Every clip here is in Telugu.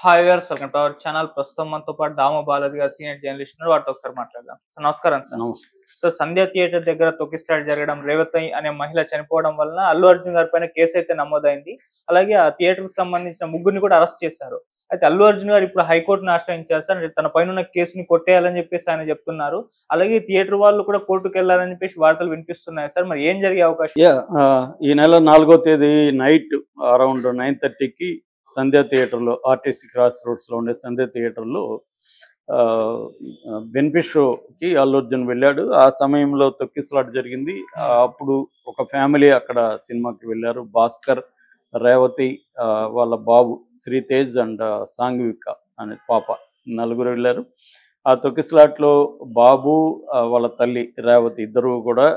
Hi viewers, welcome to our channel. ప్రస్తుతం మనతో పాటు దామ బాలాజీ గారు సీనియర్ జర్నలిస్ట్ ఉన్నారు. వాటితో ఒకసారి మాట్లాడదాం. సార్ నమస్కారం సార్. నమస్తే. సో సంధ్య థియేటర్ దగ్గర తొక్కిసలాట జరగడం, రేవతి అనే మహిళ చనిపోవడం వలన అల్లు అర్జున్ గారి పైన కేసు అయితే నమోదైంది. అలాగే ఆ థియేటర్ కి సంబంధించిన ముగ్గురిని కూడా అరెస్ట్ చేశారు. అయితే అల్లు అర్జున్ గారు ఇప్పుడు హైకోర్టును ఆశ్రయించారు సార్. తన పైన ఉన్న కేసుని కొట్టేయాలని చెప్పేసి ఆయన చెప్తున్నారు. అలాగే థియేటర్ వాళ్ళు కూడా కోర్టుకు వెళ్ళాలని చెప్పేసి వార్తలు వినిపిస్తున్నాయి సార్. మరి ఏం జరిగే అవకాశం? ఈ నెల 4వ తేదీ నైట్ అరౌండ్ 9:30కి సంధ్య థియేటర్లో, ఆర్టీసీ క్రాస్ రోడ్స్లో ఉండే సంధ్య థియేటర్లో బెనిఫిట్ షోకి అల్లు అర్జున్ వెళ్ళాడు. ఆ సమయంలో తొక్కిసలాట జరిగింది. అప్పుడు ఒక ఫ్యామిలీ అక్కడ సినిమాకి వెళ్ళారు. భాస్కర్, రేవతి, వాళ్ళ బాబు శ్రీతేజ్ అండ్ సాంఘిక అనే పాప, నలుగురు వెళ్ళారు. ఆ తొక్కిసలాట్లో బాబు, వాళ్ళ తల్లి రేవతి ఇద్దరు కూడా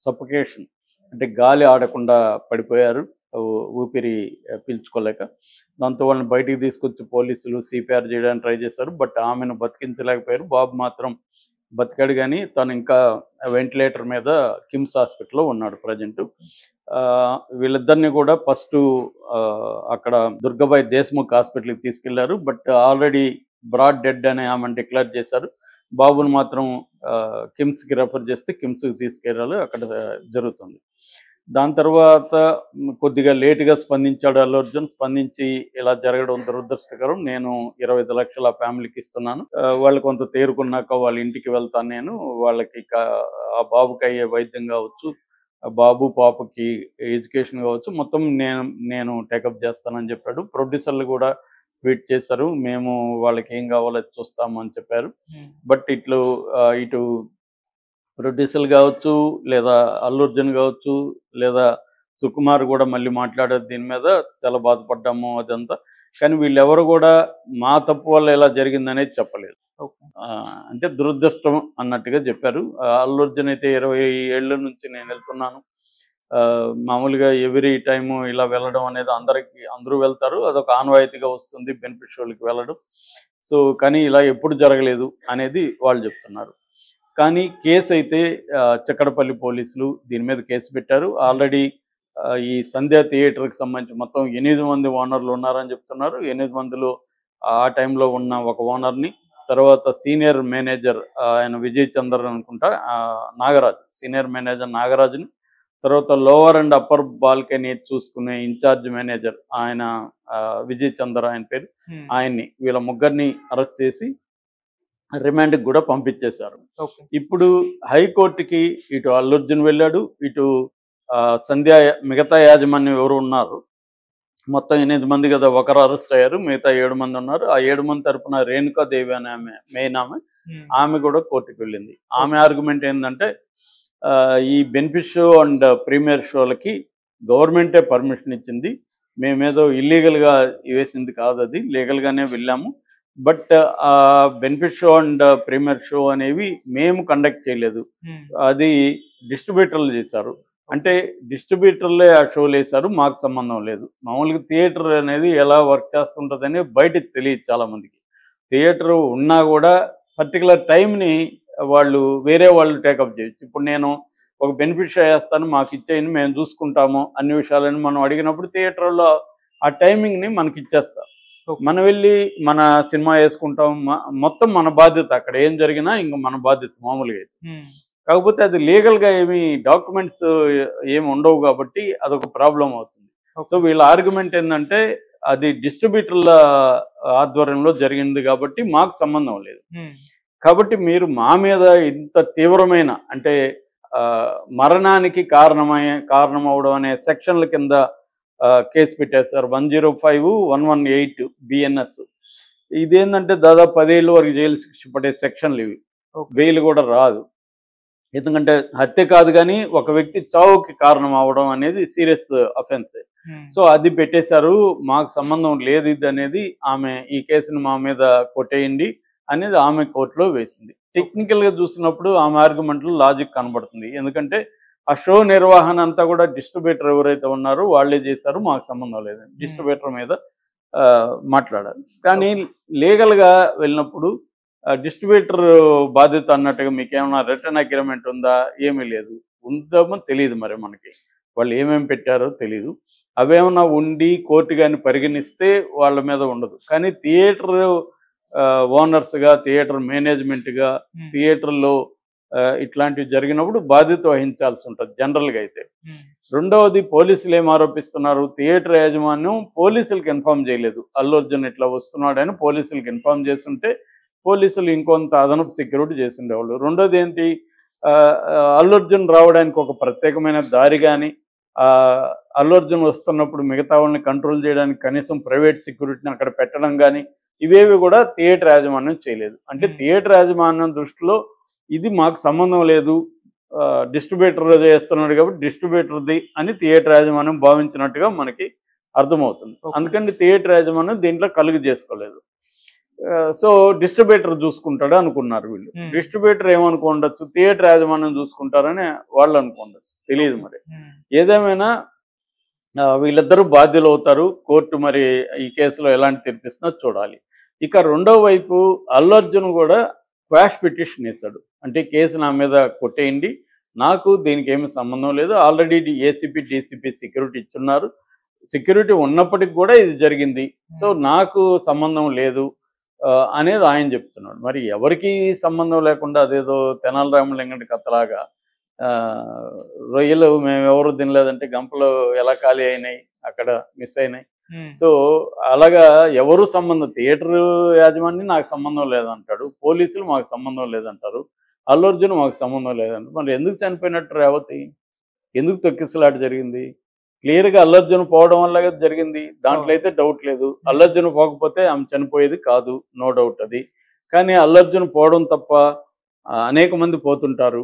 సఫోకేషన్ అంటే గాలి ఆడకుండా పడిపోయారు, ఊపిరి పీల్చుకోలేక. దాంతో వాళ్ళని బయటికి తీసుకొచ్చి పోలీసులు సిపిఆర్ చేయడానికి ట్రై చేశారు. బట్ ఆమెను బతికించలేకపోయారు. బాబు మాత్రం బతికాడు, కానీ తను ఇంకా వెంటిలేటర్ మీద కిమ్స్ హాస్పిటల్లో ఉన్నాడు ప్రజెంట్. వీళ్ళిద్దరిని కూడా ఫస్ట్ అక్కడ దుర్గాబాయి దేశ్ముఖ్ హాస్పిటల్కి తీసుకెళ్లారు. బట్ ఆల్రెడీ బ్రాడ్ డెడ్ అని ఆమెను డిక్లేర్ చేశారు. బాబును మాత్రం కిమ్స్కి రెఫర్ చేస్తే కిమ్స్కి తీసుకెళ్ళాలి, అక్కడ జరుగుతుంది. దాని తర్వాత కొద్దిగా లేటుగా స్పందించాడు అల్లు అర్జున్. స్పందించి ఇలా జరగడం దురదృష్టకరం, నేను 25 లక్షల ఫ్యామిలీకి ఇస్తున్నాను, వాళ్ళు కొంత తేరుకున్నాక వాళ్ళ ఇంటికి వెళ్తాను, నేను వాళ్ళకి ఆ బాబుకి అయ్యే వైద్యం కావచ్చు, బాబు పాపకి ఎడ్యుకేషన్ కావచ్చు, మొత్తం నేను టేకప్ చేస్తానని చెప్పాడు. ప్రొడ్యూసర్లు కూడా ట్వీట్ చేశారు, మేము వాళ్ళకి ఏం కావాలో చూస్తాము అని చెప్పారు. బట్ ఇటు ప్రొడ్యూసర్లు కావచ్చు, లేదా అల్లు అర్జున్ కావచ్చు, లేదా సుకుమార్ కూడా మళ్ళీ మాట్లాడారు దీని మీద, చాలా బాధపడ్డాము అదంతా. కానీ వీళ్ళెవరు కూడా మా తప్పు వల్ల ఎలా జరిగిందనేది చెప్పలేదు. అంటే దురదృష్టం అన్నట్టుగా చెప్పారు. అల్లు అర్జున్ అయితే 20 ఏళ్ళ నుంచి నేను వెళ్తున్నాను, మామూలుగా ఎవ్రీ టైము ఇలా వెళ్ళడం అనేది అందరూ వెళ్తారు, అదొక ఆనవాయితీగా వస్తుంది బెనిఫిట్ షోలకి వెళ్ళడం. సో కానీ ఇలా ఎప్పుడు జరగలేదు అనేది వాళ్ళు చెప్తున్నారు. కానీ కేసు అయితే చక్కడపల్లి పోలీసులు దీని మీద కేసు పెట్టారు. ఆల్రెడీ ఈ సంధ్య థియేటర్కి సంబంధించి మొత్తం 8 మంది ఓనర్లు ఉన్నారని చెప్తున్నారు. 8 మందిలో ఆ టైంలో ఉన్న ఒక ఓనర్ని, తర్వాత సీనియర్ మేనేజర్ ఆయన విజయ్ చంద్ర అనుకుంటా, నాగరాజు, సీనియర్ మేనేజర్ నాగరాజుని, తర్వాత లోవర్ అండ్ అప్పర్ బాల్కనీ చూసుకునే ఇన్ఛార్జ్ మేనేజర్ ఆయన విజయ్ చంద్ర ఆయన పేరు, ఆయన్ని, వీళ్ళ ముగ్గురిని అరెస్ట్ చేసి రిమాండ్కి కూడా పంపించేశారు. ఇప్పుడు హైకోర్టుకి ఇటు అల్లు అర్జున్ వెళ్ళాడు, ఇటు సంధ్య మిగతా యాజమాన్యం ఎవరు ఉన్నారు, మొత్తం 8 మంది కదా, ఒకరు అరెస్ట్ అయ్యారు, మిగతా 7 మంది ఉన్నారు. ఆ 7 మంది తరఫున రేణుకాదేవి అనే ఆమె, మెయిన్ ఆమె కూడా కోర్టుకు వెళ్ళింది. ఆమె ఆర్గ్యుమెంట్ ఏంటంటే, ఈ బెనిఫిట్ షో అండ్ ప్రీమియర్ షోలకి గవర్నమెంటే పర్మిషన్ ఇచ్చింది, మేమేదో ఇల్లీగల్గా వేసింది కాదు, అది లీగల్గానే వెళ్ళాము. బట్ ఆ benefit show and premiere show అనేవి మేము కండక్ట్ చేయలేదు, అది డిస్ట్రిబ్యూటర్లు చేశారు. అంటే డిస్ట్రిబ్యూటర్లే ఆ షోలు వేశారు, మాకు సంబంధం లేదు. మామూలుగా థియేటర్ అనేది ఎలా వర్క్ చేస్తుంటుందని బయటకు తెలియదు చాలామందికి. థియేటర్ ఉన్నా కూడా పర్టికులర్ టైంని వేరే వాళ్ళు టేకప్ చేయొచ్చు. ఇప్పుడు నేను ఒక బెనిఫిట్ షో వేస్తాను, మాకు ఇచ్చేయని, మేము చూసుకుంటాము అన్ని విషయాలని మనం అడిగినప్పుడు థియేటర్లో ఆ టైమింగ్ని మనకి ఇచ్చేస్తారు. మనం వెళ్ళి మన సినిమా వేసుకుంటాం, మొత్తం మన బాధ్యత, అక్కడ ఏం జరిగినా ఇంక మన బాధ్యత మామూలుగా అయితే. కాకపోతే అది లీగల్గా ఏమి డాక్యుమెంట్స్ ఏమి ఉండవు కాబట్టి అదొక ప్రాబ్లం అవుతుంది. సో వీళ్ళ ఆర్గ్యుమెంట్ ఏంటంటే, అది డిస్ట్రిబ్యూటర్ల ఆధ్వర్యంలో జరిగింది కాబట్టి మాకు సంబంధం లేదు, కాబట్టి మీరు మా మీద ఇంత తీవ్రమైన, అంటే మరణానికి కారణమవడం అనే సెక్షన్ల కింద కేసు పెట్టేశారు. 105, 118 బిఎన్ఎస్. ఇదేంటంటే దాదాపు 10 ఏళ్ళ వరకు జైలు శిక్ష పడే సెక్షన్లు ఇవి. బెయిల్ కూడా రాదు, ఎందుకంటే హత్య కాదు, కానీ ఒక వ్యక్తి చావుకి కారణం అవడం అనేది సీరియస్ అఫెన్స్. సో అది పెట్టేశారు, మాకు సంబంధం లేదు ఇది అనేది. ఆమె ఈ కేసును మా మీద కొట్టేయండి అనేది ఆమె కోర్టులో వేసింది. టెక్నికల్గా చూసినప్పుడు ఆమె ఆర్గ్యుమెంట్లో లాజిక్ కనబడుతుంది, ఎందుకంటే ఆ షో నిర్వహణ అంతా కూడా డిస్ట్రిబ్యూటర్ ఎవరైతే ఉన్నారో వాళ్ళే చేశారు, మాకు సంబంధం లేదు, డిస్ట్రిబ్యూటర్ మీద మాట్లాడారు. కానీ లీగల్గా వెళ్ళినప్పుడు డిస్ట్రిబ్యూటర్ బాధ్యత అన్నట్టుగా మీకు ఏమైనా రిటర్న్ అగ్రిమెంట్ ఉందా? ఏమీ లేదు. ఉందేమో తెలియదు, మరి మనకి వాళ్ళు ఏమేమి పెట్టారో తెలియదు. అవేమన్నా ఉండి కోర్టు కానీ పరిగణిస్తే వాళ్ళ మీద ఉండదు. కానీ థియేటర్ ఓనర్స్గా, థియేటర్ మేనేజ్మెంట్గా, థియేటర్లో ఇట్లాంటివి జరిగినప్పుడు బాధ్యత వహించాల్సి ఉంటుంది జనరల్గా అయితే. రెండవది, పోలీసులు ఏం ఆరోపిస్తున్నారు, థియేటర్ యాజమాన్యం పోలీసులకు ఇన్ఫామ్ చేయలేదు. అల్లు అర్జున్ ఇట్లా వస్తున్నాడని పోలీసులకు ఇన్ఫామ్ చేస్తుంటే పోలీసులు ఇంకొంత అదనపు సెక్యూరిటీ చేసి ఉండేవాళ్ళు. రెండోది ఏంటి, అల్లు అర్జున్ రావడానికి ఒక ప్రత్యేకమైన దారి కానీ, అల్లు అర్జున్ వస్తున్నప్పుడు మిగతా వాళ్ళని కంట్రోల్ చేయడానికి కనీసం ప్రైవేట్ సెక్యూరిటీని అక్కడ పెట్టడం కానీ, ఇవేవి కూడా థియేటర్ యాజమాన్యం చేయలేదు. అంటే థియేటర్ యాజమాన్యం దృష్టిలో ఇది మాకు సంబంధం లేదు, డిస్ట్రిబ్యూటర్ చేస్తున్నాడు కాబట్టి డిస్ట్రిబ్యూటర్ది అని థియేటర్ యాజమాన్యం భావించినట్టుగా మనకి అర్థమవుతుంది. అందుకని థియేటర్ యాజమాన్యం దీంట్లో కలుగు చేసుకోలేదు. సో డిస్ట్రిబ్యూటర్ చూసుకుంటాడు అనుకున్నారు వీళ్ళు. డిస్ట్రిబ్యూటర్ ఏమనుకోండొచ్చు, థియేటర్ యాజమాన్యం చూసుకుంటారని వాళ్ళు అనుకోండొచ్చు, తెలియదు మరి. ఏదేమైనా వీళ్ళిద్దరూ బాధ్యులు అవుతారు. కోర్టు మరి ఈ కేసులో ఎలాంటి తీర్పిస్తుందో చూడాలి. ఇక రెండో వైపు అల్లు అర్జున్ కూడా క్వాష్ పిటిషన్ వేశాడు. అంటే కేసు నా మీద కొట్టేయండి, నాకు దీనికి ఏమి సంబంధం లేదు, ఆల్రెడీ ఏసీపీ డీసీపీ సెక్యూరిటీ ఇచ్చున్నారు, సెక్యూరిటీ ఉన్నప్పటికి కూడా ఇది జరిగింది, సో నాకు సంబంధం లేదు అనేది ఆయన చెప్తున్నాడు. మరి ఎవరికి సంబంధం లేకుండా అదేదో తెనాలి రామలింగడి కథలాగా రొయ్యలు మేము ఎవరు తినలేదంటే గంపలు ఎలా ఖాళీ అయినాయి, అక్కడ మిస్ అయినాయి. సో అలాగా ఎవరు సంబంధం, థియేటర్ యాజమాన్యం నాకు సంబంధం లేదంటాడు, పోలీసులు మాకు సంబంధం లేదంటారు, అల్లు అర్జున్ మాకు సంబంధం లేదంటారు. మరి ఎందుకు చనిపోయినట్టు రేవతి, ఎందుకు తొక్కిసలాట జరిగింది? క్లియర్గా అల్లు అర్జున్ పోవడం వల్ల జరిగింది, దాంట్లో అయితే డౌట్ లేదు. అల్లు అర్జున్ పోకపోతే ఆమె చనిపోయేది కాదు, నో డౌట్ అది. కానీ అల్లు అర్జున్ పోవడం తప్ప అనేక మంది పోతుంటారు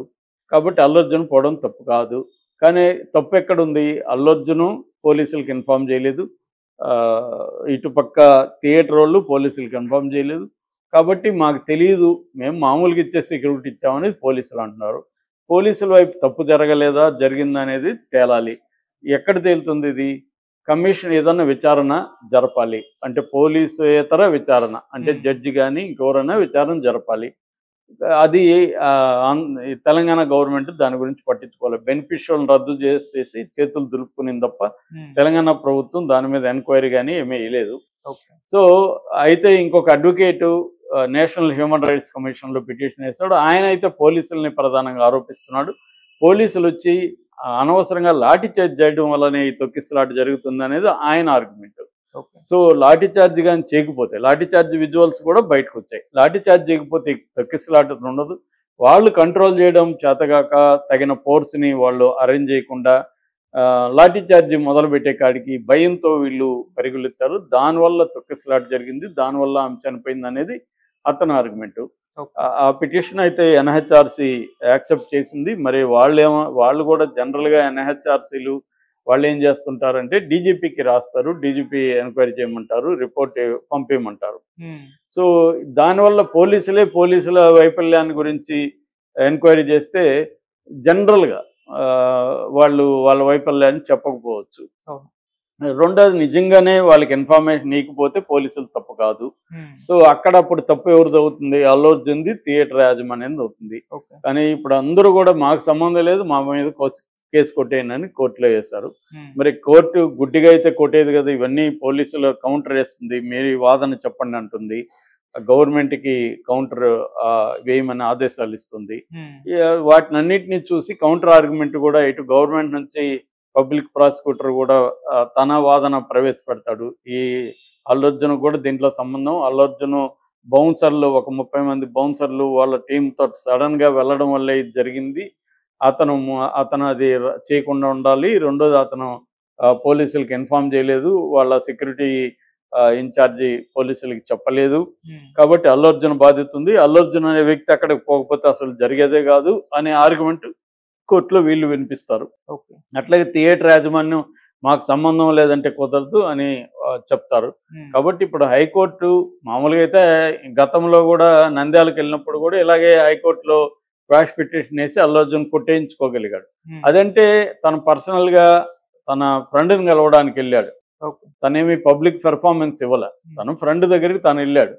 కాబట్టి అల్లు అర్జున్ పోవడం తప్పు కాదు. కానీ తప్పు ఎక్కడుంది, అల్లు అర్జున్ పోలీసులకు ఇన్ఫామ్ చేయలేదు, ఇటుపక్క థియేటర్ వాళ్ళు పోలీసులకు ఇన్ఫామ్ చేయలేదు, కాబట్టి మాకు తెలియదు, మేము మామూలుగా ఇచ్చే సెక్యూరిటీ ఇచ్చామనేది పోలీసులు అంటున్నారు. పోలీసుల వైపు తప్పు జరగలేదా జరిగిందా అనేది తేలాలి. ఎక్కడ తేలుతుంది ఇది? కమిషన్ ఏదన్నా విచారణ జరపాలి, అంటే పోలీసేతర విచారణ, అంటే జడ్జి కానీ ఇంకెవరైనా విచారణ జరపాలి. అది తెలంగాణ గవర్నమెంట్ దాని గురించి పట్టించుకోవాలి. బెనిఫిషియల్ రద్దు చేసేసి చేతులు దులుపుకునింది తప్ప తెలంగాణ ప్రభుత్వం దాని మీద ఎంక్వైరీ కానీ ఏమీ వేయలేదు. సో అయితే ఇంకొక అడ్వకేటు నేషనల్ హ్యూమన్ రైట్స్ కమిషన్లో పిటిషన్ వేశాడు. ఆయన అయితే పోలీసుల్ని ప్రధానంగా ఆరోపిస్తున్నాడు. పోలీసులు వచ్చి అనవసరంగా లాఠీ చార్జ్ చేయడం వల్లనే ఈ తొక్కిసలాట జరుగుతుంది అనేది ఆయన ఆర్గ్యుమెంట్. సో లాఠీ చార్జ్ కానీ చేయకపోతే, లాఠీ చార్జ్ విజువల్స్ కూడా బయటకు వచ్చాయి, లాఠీ చార్జ్ చేయకపోతే తొక్కిసలాట ఉండదు. వాళ్ళు కంట్రోల్ చేయడం చేతగాక తగిన ఫోర్స్ని వాళ్ళు అరేంజ్ చేయకుండా లాఠీ చార్జ్ మొదలుపెట్టే కాడికి భయంతో వీళ్ళు పరిగెత్తారు, దానివల్ల తొక్కిసలాట జరిగింది, దానివల్ల ఆమె చనిపోయింది అనేది అతని ఆర్గ్యుమెంటు. ఆ పిటిషన్ అయితే ఎన్హెచ్ఆర్సీ యాక్సెప్ట్ చేసింది. మరి వాళ్ళు కూడా జనరల్గా ఎన్హెచ్ఆర్సీలు వాళ్ళు ఏం చేస్తుంటారంటే డీజీపీకి రాస్తారు, డీజీపీ ఎంక్వైరీ చేయమంటారు, రిపోర్ట్ పంపించమంటారు. సో దానివల్ల పోలీసుల వైఫల్యాన్ని గురించి ఎంక్వైరీ చేస్తే జనరల్గా వాళ్ళ వైఫల్యాన్ని చెప్పకపోవచ్చు. రెండోది, నిజంగానే వాళ్ళకి ఇన్ఫర్మేషన్ ఇవ్వకపోతే పోలీసులు తప్పు కాదు. సో అక్కడ అప్పుడు తప్పు ఎవరిది అవుతుంది? అల్లు అర్జున్ది, థియేటర్ యాజమాన్యం అవుతుంది. కానీ ఇప్పుడు అందరూ కూడా మాకు సంబంధం లేదు, మా మీద కేసు కొట్టేయండి అని కోర్టులో వేశారు. మరి కోర్టు గుడ్డిగా అయితే కొట్టేది కదా, ఇవన్నీ పోలీసులు కౌంటర్ వేస్తుంది, మీరు వాదన చెప్పండి అంటుంది, గవర్నమెంట్కి కౌంటర్ వేయమని ఆదేశాలు ఇస్తుంది. వాటిని అన్నింటినీ చూసి కౌంటర్ ఆర్గ్యుమెంట్ కూడా ఇటు గవర్నమెంట్ నుంచి పబ్లిక్ ప్రాసిక్యూటర్ కూడా తన వాదన ప్రవేశపెడతాడు. ఈ అల్లు అర్జున్ కూడా దీంట్లో సంబంధం, అల్లు అర్జున్ బౌన్సర్లు ఒక 30 మంది బౌన్సర్లు వాళ్ళ టీంతో సడన్గా వెళ్ళడం వల్లే ఇది జరిగింది, అతను అది చేయకుండా ఉండాలి. రెండోది, అతను పోలీసులకు ఇన్ఫామ్ చేయలేదు, వాళ్ళ సెక్యూరిటీ ఇన్ఛార్జి పోలీసులకి చెప్పలేదు, కాబట్టి అల్లు అర్జున్ బాధ్యత ఉంది, అల్లు అర్జున్ అనే వ్యక్తి అక్కడికి పోకపోతే అసలు జరిగేదే కాదు అనే ఆర్గ్యుమెంట్ కోర్టులో వీళ్ళు వినిపిస్తారు. అట్లాగే థియేటర్ యాజమాన్యం మాకు సంబంధం లేదంటే కుదరదు అని చెప్తారు. కాబట్టి ఇప్పుడు హైకోర్టు మామూలుగా అయితే గతంలో కూడా నంద్యాలకు వెళ్ళినప్పుడు కూడా ఇలాగే హైకోర్టులో క్వాష్ పిటిషన్ వేసి అల్లు అర్జున్ కొట్టేయించుకోగలిగాడు. అదంటే తను పర్సనల్గా తన ఫ్రెండ్ని కలవడానికి వెళ్ళాడు, తనేమి పబ్లిక్ పెర్ఫార్మెన్స్ ఇవ్వలే, తను ఫ్రెండ్ దగ్గరికి తను వెళ్ళాడు.